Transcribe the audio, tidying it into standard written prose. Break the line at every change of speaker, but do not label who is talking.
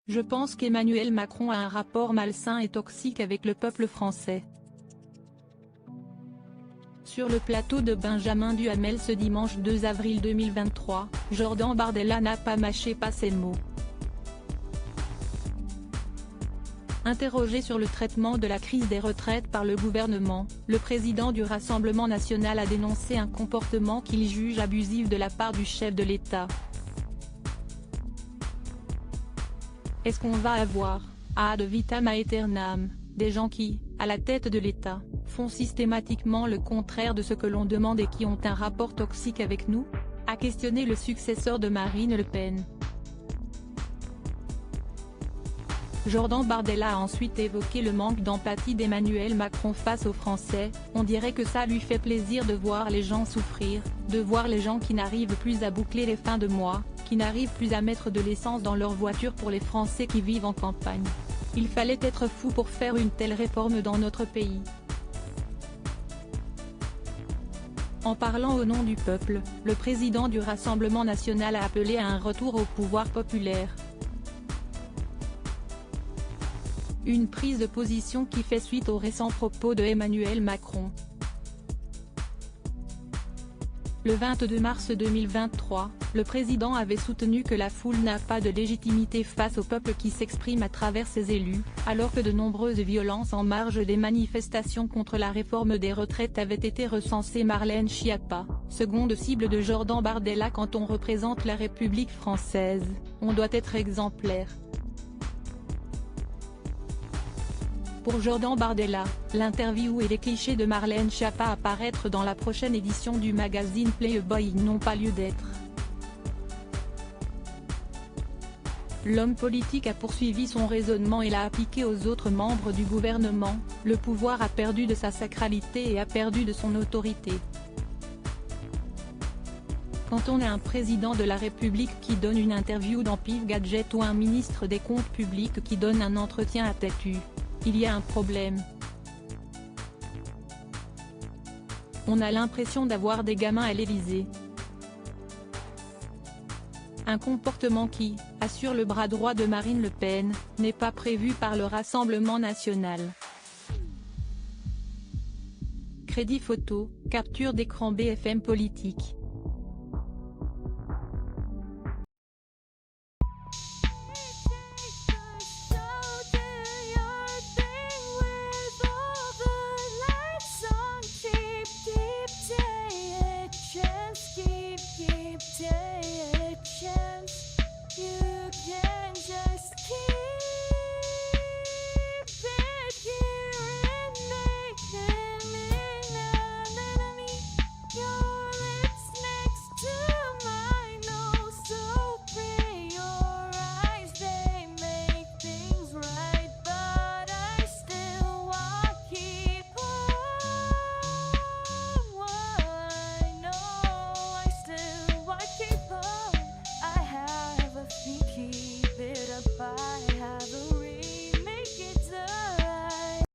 Je pense qu'Emmanuel Macron a un rapport malsain et toxique avec le peuple français. Sur le plateau de Benjamin Duhamel ce dimanche 2 avril 2023, Jordan Bardella n'a pas mâché ses mots. Interrogé sur le traitement de la crise des retraites par le gouvernement, le président du Rassemblement national a dénoncé un comportement qu'il juge abusif de la part du chef de l'État. Est-ce qu'on va avoir, ad vitam aeternam, des gens qui, à la tête de l'État, font systématiquement le contraire de ce que l'on demande et qui ont un rapport toxique avec nous ? A questionné le successeur de Marine Le Pen. Jordan Bardella a ensuite évoqué le manque d'empathie d'Emmanuel Macron face aux Français. On dirait que ça lui fait plaisir de voir les gens souffrir, de voir les gens qui n'arrivent plus à boucler les fins de mois, qui n'arrivent plus à mettre de l'essence dans leur voiture pour les Français qui vivent en campagne. Il fallait être fou pour faire une telle réforme dans notre pays. En parlant au nom du peuple, le président du Rassemblement national a appelé à un retour au pouvoir populaire. Une prise de position qui fait suite aux récents propos de Emmanuel Macron. Le 22 mars 2023, le président avait soutenu que la foule n'a pas de légitimité face au peuple qui s'exprime à travers ses élus, alors que de nombreuses violences en marge des manifestations contre la réforme des retraites avaient été recensées. Marlène Schiappa, seconde cible de Jordan Bardella. Quand on représente la République française, on doit être exemplaire. Pour Jordan Bardella, l'interview et les clichés de Marlène Schiappa à paraître dans la prochaine édition du magazine Playboy n'ont pas lieu d'être. L'homme politique a poursuivi son raisonnement et l'a appliqué aux autres membres du gouvernement. Le pouvoir a perdu de sa sacralité et a perdu de son autorité. Quand on a un président de la République qui donne une interview dans Pif Gadget ou un ministre des Comptes publics qui donne un entretien à tête-nue, il y a un problème. On a l'impression d'avoir des gamins à l'Élysée. Un comportement qui, assure le bras droit de Marine Le Pen, n'est pas prévu par le Rassemblement national. Crédit photo, capture d'écran BFM Politique.